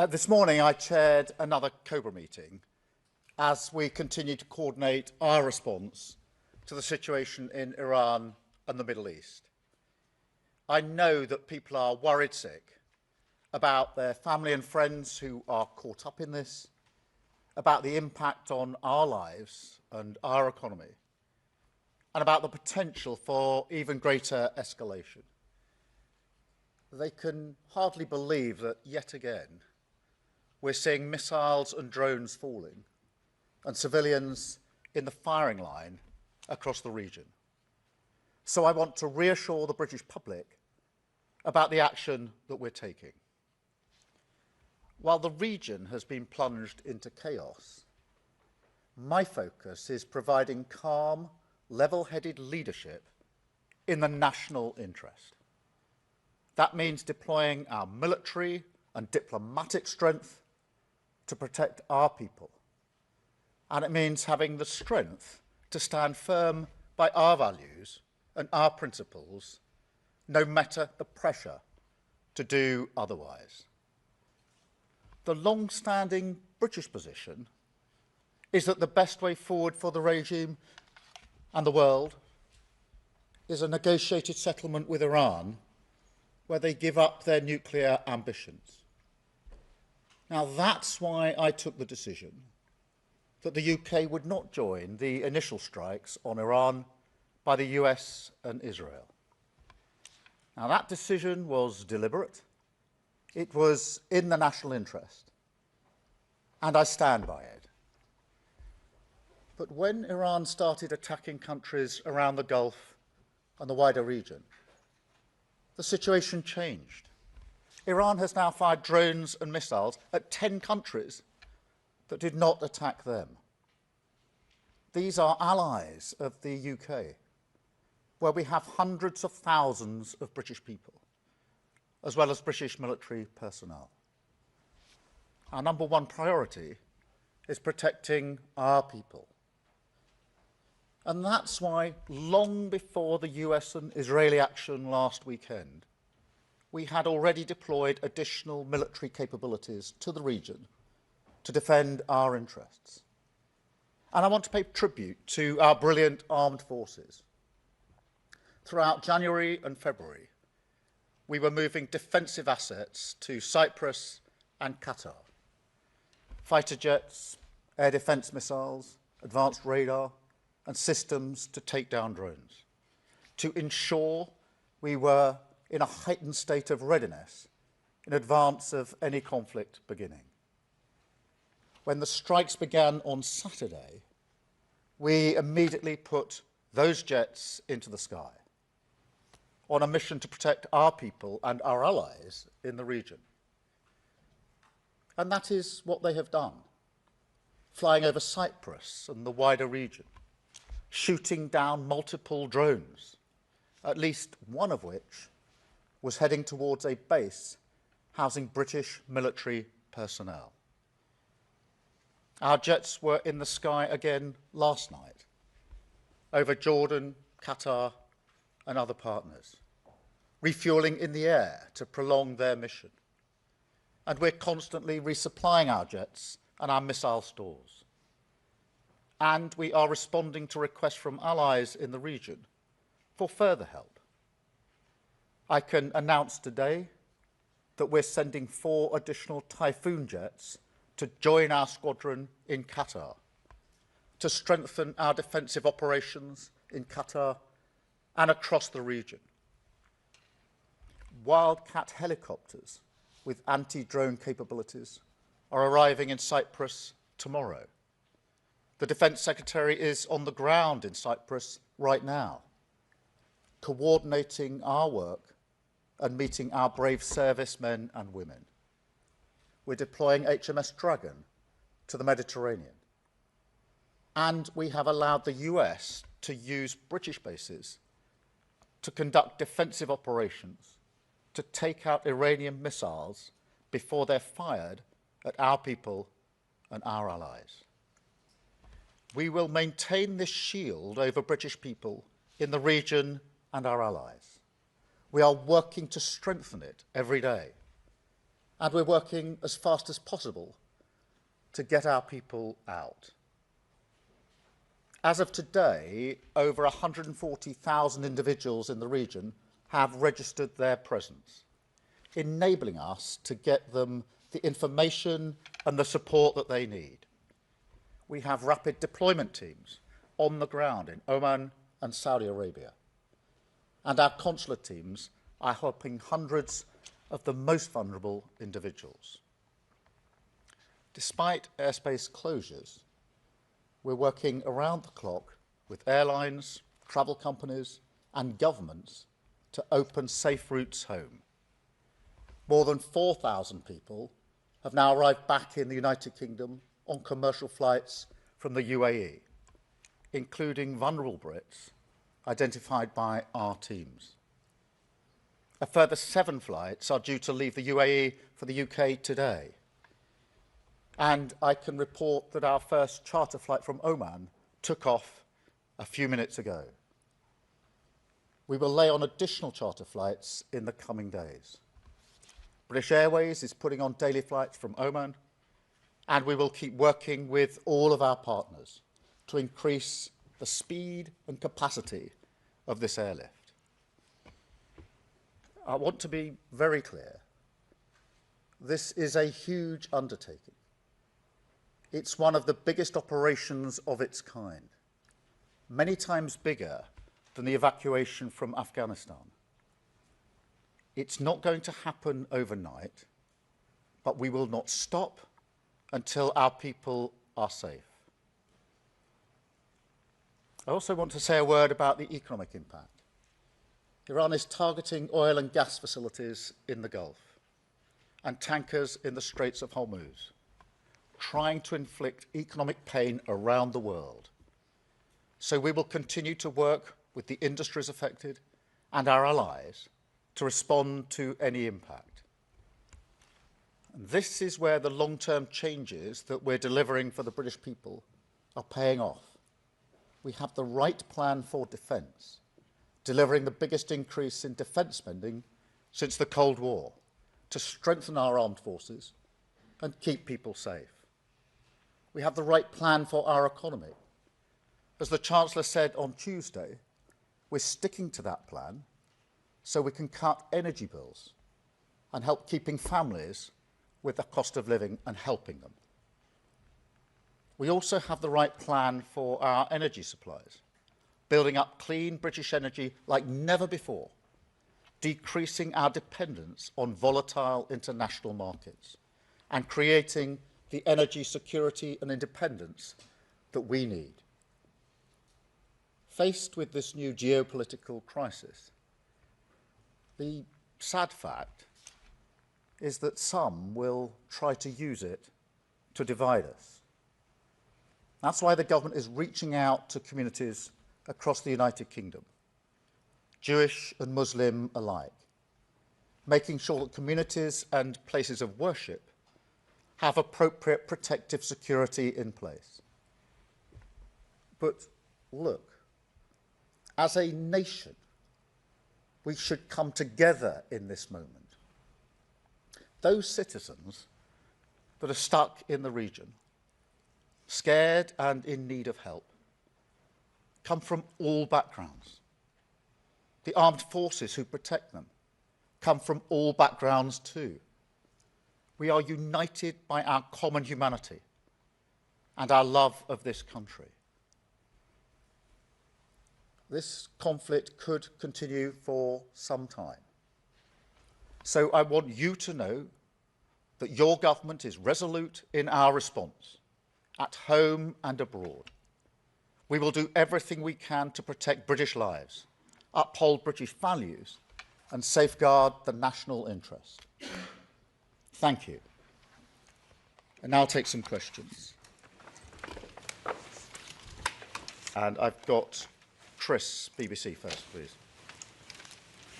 This morning I chaired another COBRA meeting as we continue to coordinate our response to the situation in Iran and the Middle East. I know that people are worried sick about their family and friends who are caught up in this, about the impact on our lives and our economy, and about the potential for even greater escalation. They can hardly believe that yet again we're seeing missiles and drones falling and civilians in the firing line across the region. So I want to reassure the British public about the action that we're taking. While the region has been plunged into chaos, my focus is providing calm, level-headed leadership in the national interest. That means deploying our military and diplomatic strength to protect our people. And it means having the strength to stand firm by our values and our principles, no matter the pressure to do otherwise. The long-standing British position is that the best way forward for the regime and the world is a negotiated settlement with Iran where they give up their nuclear ambitions. Now, that's why I took the decision that the UK would not join the initial strikes on Iran by the US and Israel. Now, that decision was deliberate. It was in the national interest, and I stand by it. But when Iran started attacking countries around the Gulf and the wider region, the situation changed. Iran has now fired drones and missiles at 10 countries that did not attack them. These are allies of the UK, where we have hundreds of thousands of British people, as well as British military personnel. Our number one priority is protecting our people. And that's why, long before the US and Israeli action last weekend, we had already deployed additional military capabilities to the region to defend our interests. And I want to pay tribute to our brilliant armed forces. Throughout January and February, we were moving defensive assets to Cyprus and Qatar. Fighter jets, air defence missiles, advanced radar, and systems to take down drones, to ensure we were in a heightened state of readiness in advance of any conflict beginning. When the strikes began on Saturday, we immediately put those jets into the sky on a mission to protect our people and our allies in the region. And that is what they have done, flying over Cyprus and the wider region, shooting down multiple drones, at least one of which was heading towards a base housing British military personnel. Our jets were in the sky again last night, over Jordan, Qatar, and other partners, refuelling in the air to prolong their mission. And we're constantly resupplying our jets and our missile stores. And we are responding to requests from allies in the region for further help. I can announce today that we're sending 4 additional Typhoon jets to join our squadron in Qatar, to strengthen our defensive operations in Qatar and across the region. Wildcat helicopters with anti-drone capabilities are arriving in Cyprus tomorrow. The Defence Secretary is on the ground in Cyprus right now, coordinating our work and meeting our brave servicemen and women. We're deploying HMS Dragon to the Mediterranean. And we have allowed the US to use British bases to conduct defensive operations to take out Iranian missiles before they're fired at our people and our allies. We will maintain this shield over British people in the region and our allies. We are working to strengthen it every day. And we're working as fast as possible to get our people out. As of today, over 140,000 individuals in the region have registered their presence, enabling us to get them the information and the support that they need. We have rapid deployment teams on the ground in Oman and Saudi Arabia. And our consular teams are helping hundreds of the most vulnerable individuals. Despite airspace closures, we're working around the clock with airlines, travel companies and governments to open safe routes home. More than 4,000 people have now arrived back in the United Kingdom on commercial flights from the UAE, including vulnerable Brits identified by our teams. A further 7 flights are due to leave the UAE for the UK today. And I can report that our first charter flight from Oman took off a few minutes ago. We will lay on additional charter flights in the coming days. British Airways is putting on daily flights from Oman, and we will keep working with all of our partners to increase the speed and capacity of this airlift. I want to be very clear. This is a huge undertaking. It's one of the biggest operations of its kind, many times bigger than the evacuation from Afghanistan. It's not going to happen overnight, but we will not stop until our people are safe. I also want to say a word about the economic impact. Iran is targeting oil and gas facilities in the Gulf and tankers in the Straits of Hormuz, trying to inflict economic pain around the world. So we will continue to work with the industries affected and our allies to respond to any impact. And this is where the long-term changes that we're delivering for the British people are paying off. We have the right plan for defence, delivering the biggest increase in defence spending since the Cold War, to strengthen our armed forces and keep people safe. We have the right plan for our economy. As the Chancellor said on Tuesday, we're sticking to that plan so we can cut energy bills and help keeping families with the cost of living and helping them. We also have the right plan for our energy supplies, building up clean British energy like never before, decreasing our dependence on volatile international markets, and creating the energy security and independence that we need. Faced with this new geopolitical crisis, the sad fact is that some will try to use it to divide us. That's why the government is reaching out to communities across the United Kingdom, Jewish and Muslim alike, making sure that communities and places of worship have appropriate protective security in place. But look, as a nation, we should come together in this moment. Those citizens that are stuck in the region, scared and in need of help, come from all backgrounds. The armed forces who protect them come from all backgrounds too. We are united by our common humanity and our love of this country. This conflict could continue for some time. So I want you to know that your government is resolute in our response, at home and abroad. We will do everything we can to protect British lives, uphold British values, and safeguard the national interest. Thank you. And now I'll take some questions. And I've got Chris, BBC first, please.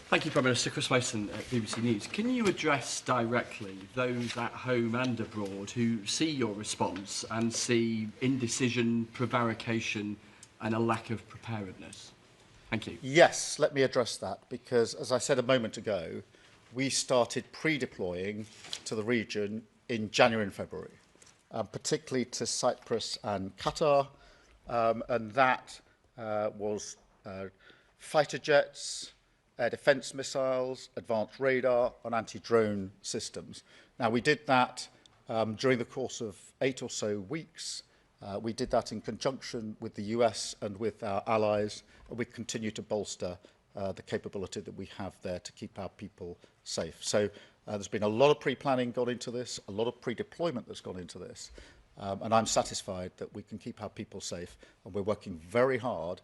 Thank you, Prime Minister. Chris Mason at BBC News. Can you address directly those at home and abroad who see your response and see indecision, prevarication and a lack of preparedness? Thank you. Yes, let me address that, because as I said a moment ago, we started pre-deploying to the region in January and February, particularly to Cyprus and Qatar, and that was fighter jets, air defence missiles, advanced radar and anti-drone systems. Now, we did that during the course of 8 or so weeks. We did that in conjunction with the US and with our allies, and we continue to bolster the capability that we have there to keep our people safe. So there's been a lot of pre-planning gone into this, a lot of pre-deployment that's gone into this, and I'm satisfied that we can keep our people safe, and we're working very hard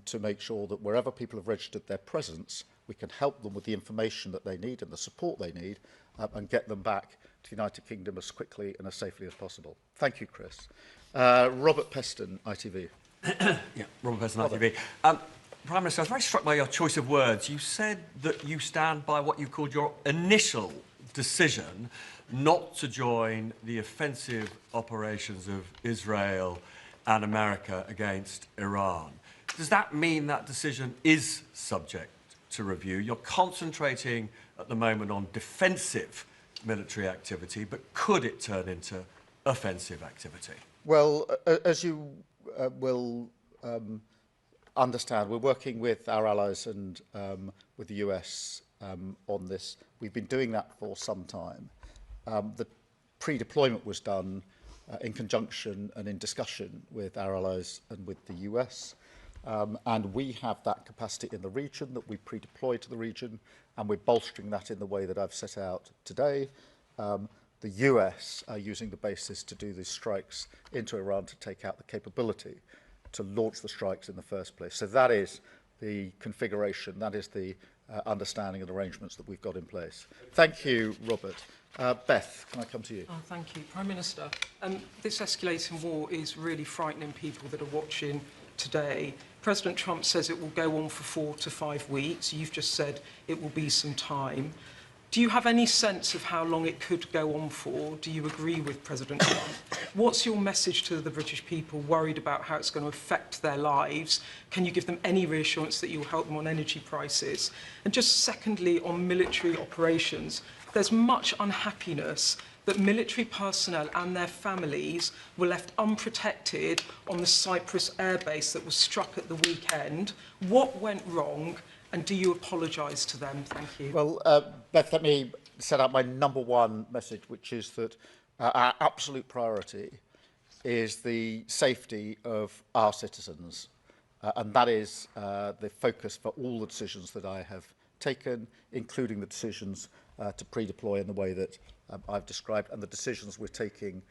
to make sure that wherever people have registered their presence, we can help them with the information that they need and the support they need, and get them back to the United Kingdom as quickly and as safely as possible. Thank you, Chris. Robert Peston, ITV. Yeah, Robert Peston, ITV. Prime Minister, I was very struck by your choice of words. You said that you stand by what you called your initial decision not to join the offensive operations of Israel and America against Iran. Does that mean that decision is subject to review? You're concentrating at the moment on defensive military activity, but could it turn into offensive activity? Well, as you will understand, we're working with our allies and with the US on this. We've been doing that for some time. The pre-deployment was done in conjunction and in discussion with our allies and with the US. And we have that capacity in the region that we pre-deploy to the region, and we're bolstering that in the way that I've set out today. The US are using the basis to do these strikes into Iran to take out the capability to launch the strikes in the first place. So that is the configuration, that is the understanding and arrangements that we've got in place. Thank you, Robert. Beth, can I come to you? Oh, thank you. Prime Minister, this escalating war is really frightening people that are watching today. President Trump says it will go on for 4 to 5 weeks. You've just said it will be some time. Do you have any sense of how long it could go on for? Do you agree with President Trump? What's your message to the British people worried about how it's going to affect their lives? Can you give them any reassurance that you'll help them on energy prices? And just secondly, on military operations, there's much unhappiness that military personnel and their families were left unprotected on the Cyprus airbase that was struck at the weekend. What went wrong? And do you apologise to them? Thank you. Well, Beth, let me set out my number one message, which is that our absolute priority is the safety of our citizens. And that is the focus for all the decisions that I have taken, including the decisions to pre-deploy in the way that I've described, and the decisions we're taking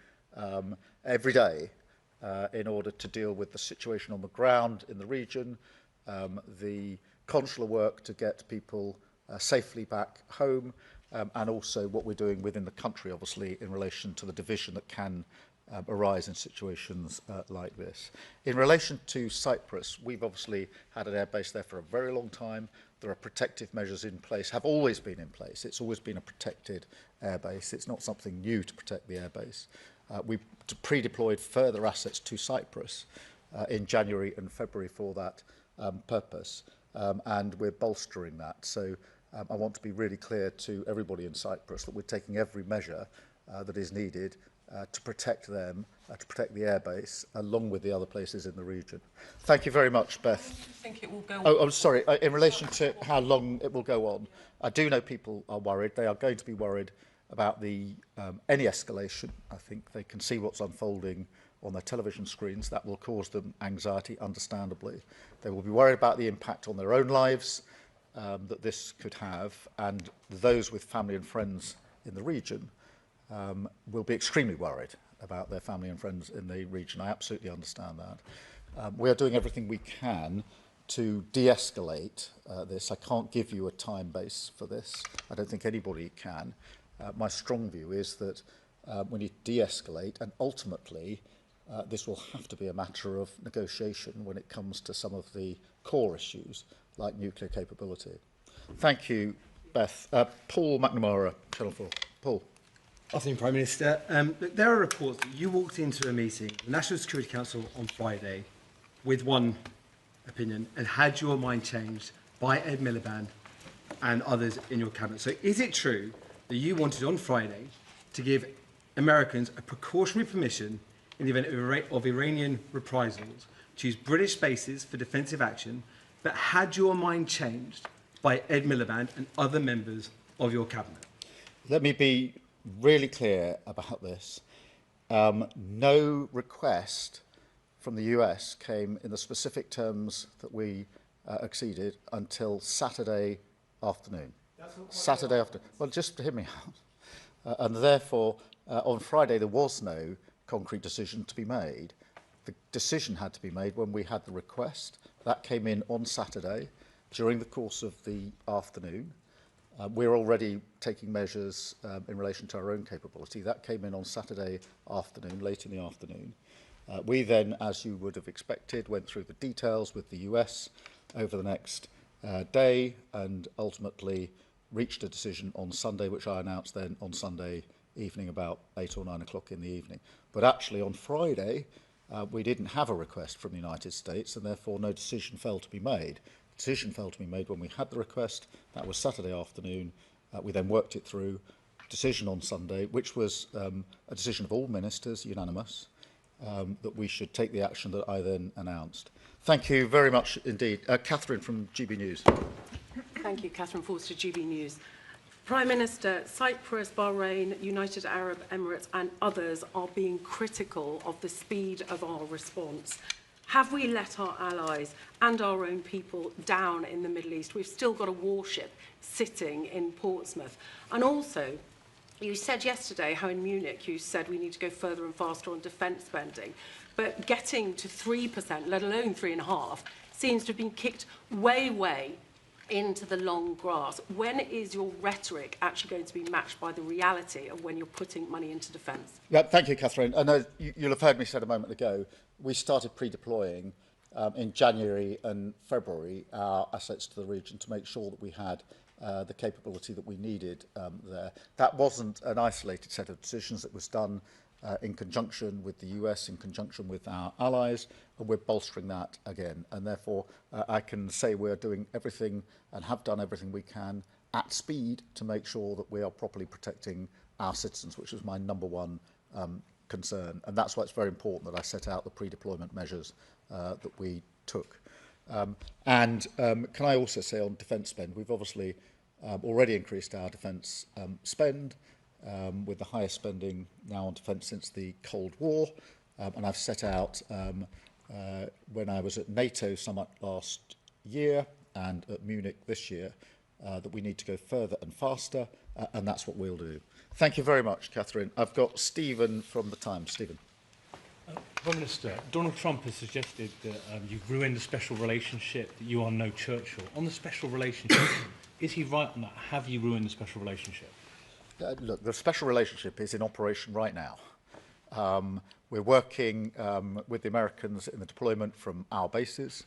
every day in order to deal with the situation on the ground in the region, the consular work to get people safely back home, and also what we're doing within the country, obviously, in relation to the division that can arise in situations like this. In relation to Cyprus, we've obviously had an airbase there for a very long time. There are protective measures in place, have always been in place. It's always been a protected airbase. It's not something new to protect the airbase. We pre-deployed further assets to Cyprus in January and February for that purpose. And we're bolstering that. So I want to be really clear to everybody in Cyprus that we're taking every measure that is needed to protect them, to protect the airbase, along with the other places in the region. Thank you very much, Beth. Do you think it will go on? Oh, I'm sorry. In relation to how long it will go on, I do know people are worried. They are going to be worried about the any escalation. I think they can see what's unfolding on their television screens. That will cause them anxiety, understandably. They will be worried about the impact on their own lives that this could have, and those with family and friends in the region will be extremely worried about their family and friends in the region. I absolutely understand that. We are doing everything we can to de-escalate this. I can't give you a time base for this. I don't think anybody can. My strong view is that we need to de-escalate, and ultimately this will have to be a matter of negotiation when it comes to some of the core issues like nuclear capability. Thank you, Beth. Paul McNamara, Channel 4. Paul. Afternoon, Prime Minister. Look, there are reports that you walked into a meeting, the National Security Council on Friday, with one opinion, and had your mind changed by Ed Miliband and others in your cabinet? So is it true that you wanted on Friday to give Americans a precautionary permission in the event of Iranian reprisals to use British bases for defensive action, but had your mind changed by Ed Miliband and other members of your cabinet? Let me be really clear about this. No request from the US came in the specific terms that we acceded until Saturday afternoon. Saturday afternoon. Well, just hear me out. And therefore, on Friday, there was no concrete decision to be made. The decision had to be made when we had the request. That came in on Saturday during the course of the afternoon. We're already taking measures in relation to our own capability. That came in on Saturday afternoon, late in the afternoon. We then, as you would have expected, went through the details with the US over the next day and ultimately reached a decision on Sunday, which I announced then on Sunday evening about 8 or 9 o'clock in the evening. But actually on Friday, we didn't have a request from the United States, and therefore no decision fell to be made. The decision fell to be made when we had the request. That was Saturday afternoon. We then worked it through. Decision on Sunday, which was a decision of all ministers, unanimous, that we should take the action that I then announced. Thank you very much indeed. Catherine from GB News. Thank you, Catherine Forster, GB News. Prime Minister, Cyprus, Bahrain, United Arab Emirates and others are being critical of the speed of our response. Have we let our allies and our own people down in the Middle East? We've still got a warship sitting in Portsmouth. And also, you said yesterday how in Munich you said we need to go further and faster on defence spending. But getting to 3%, let alone 3.5%, seems to have been kicked way into the long grass. When is your rhetoric actually going to be matched by the reality of when you're putting money into defence? Yeah, thank you, Catherine. I know you'll have heard me say a moment ago, we started pre-deploying in January and February our assets to the region to make sure that we had the capability that we needed there. That wasn't an isolated set of decisions. It was done in conjunction with the US, in conjunction with our allies, and we're bolstering that again. And therefore, I can say we're doing everything and have done everything we can at speed to make sure that we are properly protecting our citizens, which is my number one concern. And that's why it's very important that I set out the pre-deployment measures that we took. Can I also say on defence spend, we've obviously already increased our defence spend with the highest spending now on defence since the Cold War. And I've set out when I was at NATO summit last year and at Munich this year that we need to go further and faster, and that's what we'll do. Thank you very much, Catherine. I've got Stephen from The Times. Stephen. Prime Minister, Donald Trump has suggested that you've ruined the special relationship, that you are no Churchill. On the special relationship, is he right on that? Have you ruined the special relationship? Look, the special relationship is in operation right now. We're working with the Americans in the deployment from our bases.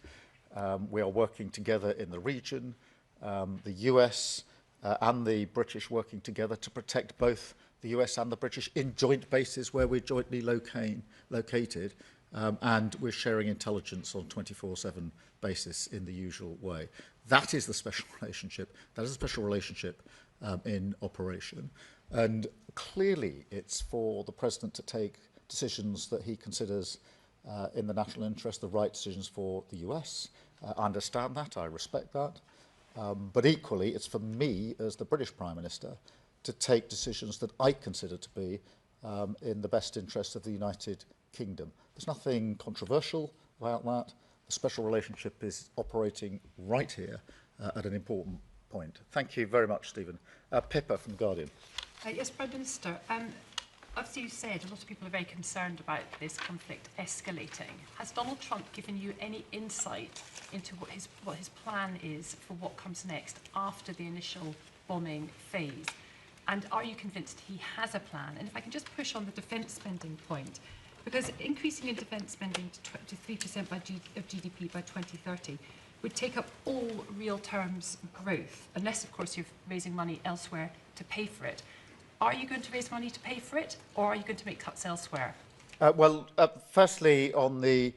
We are working together in the region. The US and the British working together to protect both the US and the British in joint bases where we're jointly located, and we're sharing intelligence on 24/7 basis in the usual way. That is the special relationship. That is a special relationship in operation. And clearly it's for the President to take decisions that he considers in the national interest, the right decisions for the US. I understand that, I respect that. But equally, it's for me as the British Prime Minister to take decisions that I consider to be in the best interest of the United Kingdom. There's nothing controversial about that. The special relationship is operating right here at an important point. Thank you very much, Stephen. Pippa from The Guardian. Yes, Prime Minister. As you said, a lot of people are very concerned about this conflict escalating. Has Donald Trump given you any insight into what his plan is for what comes next after the initial bombing phase? And are you convinced he has a plan? And if I can just push on the defence spending point, because increasing in defence spending to 3% of GDP by 2030 would take up all real terms growth, unless, of course, you're raising money elsewhere to pay for it. Are you going to raise money to pay for it, or are you going to make cuts elsewhere? Firstly, on the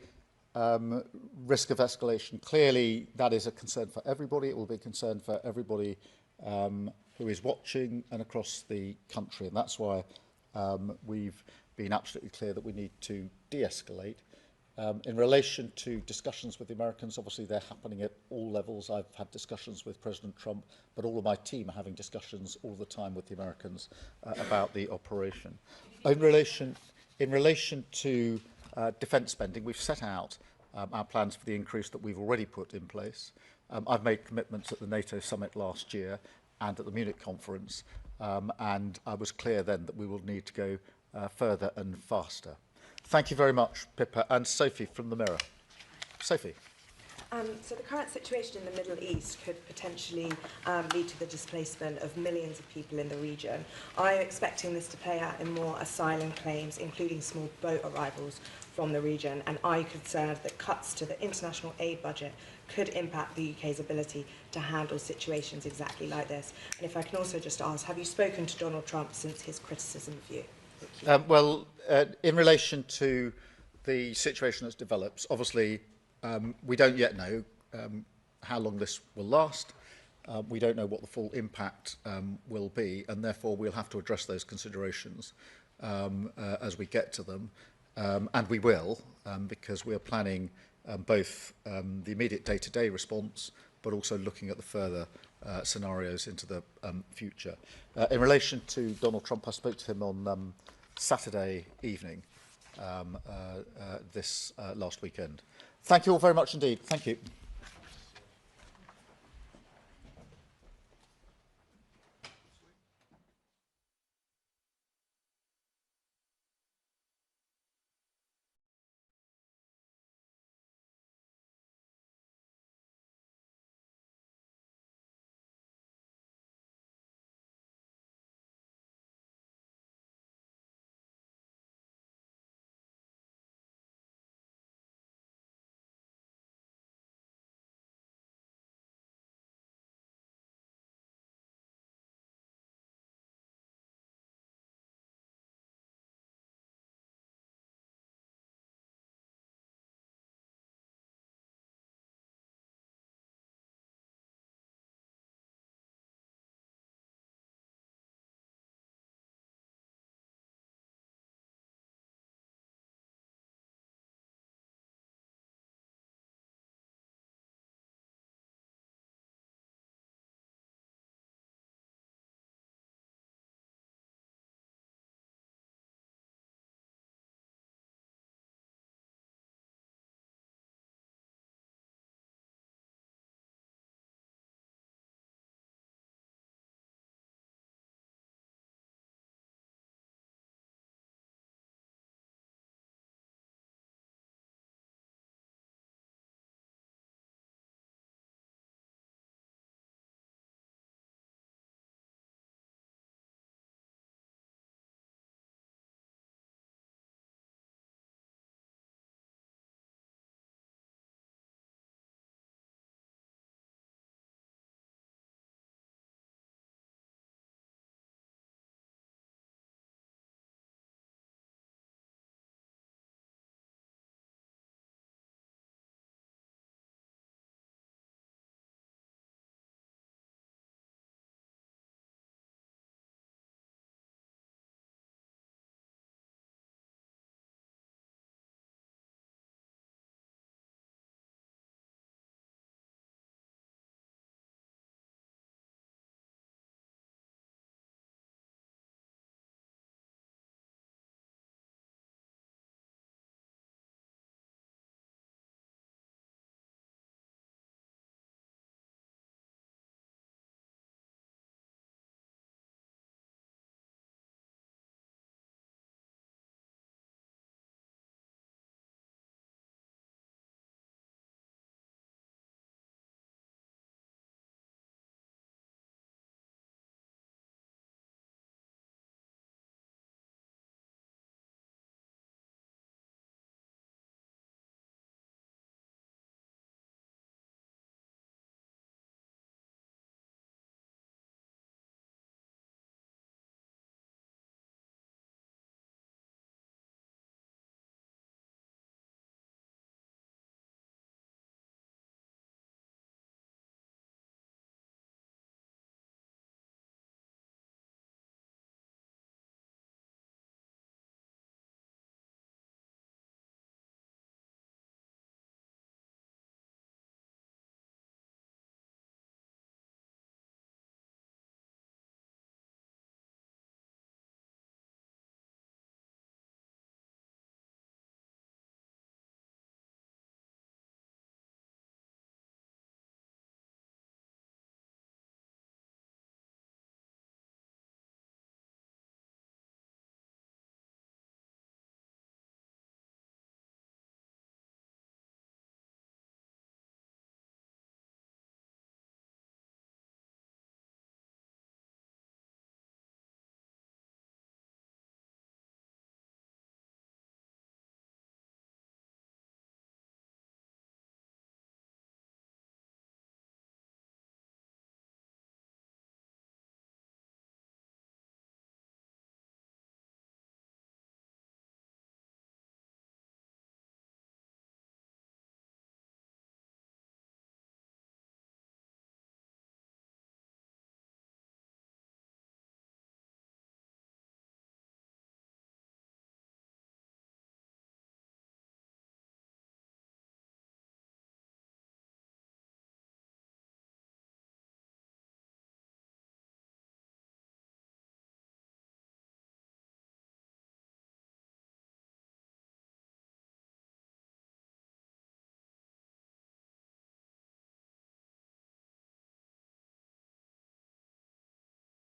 risk of escalation. Clearly, that is a concern for everybody. It will be a concern for everybody who is watching and across the country. And that's why we've been absolutely clear that we need to de-escalate. In relation to discussions with the Americans, obviously they're happening at all levels. I've had discussions with President Trump, but all of my team are having discussions all the time with the Americans about the operation. In relation to defence spending, we've set out our plans for the increase that we've already put in place. I've made commitments at the NATO summit last year and at the Munich conference, and I was clear then that we will need to go further and faster. Thank you very much, Pippa. And Sophie from the Mirror. Sophie. So the current situation in the Middle East could potentially lead to the displacement of millions of people in the region. Are you expecting this to play out in more asylum claims, including small boat arrivals from the region? And are you concerned that cuts to the international aid budget could impact the UK's ability to handle situations exactly like this? And if I can also just ask, have you spoken to Donald Trump since his criticism of you? In relation to the situation that's developed, obviously we don't yet know how long this will last. We don't know what the full impact will be, and therefore we'll have to address those considerations as we get to them. And we will, because we are planning both the immediate day-to-day response, but also looking at the further scenarios into the future. In relation to Donald Trump, I spoke to him on Saturday evening this last weekend. Thank you all very much indeed. Thank you.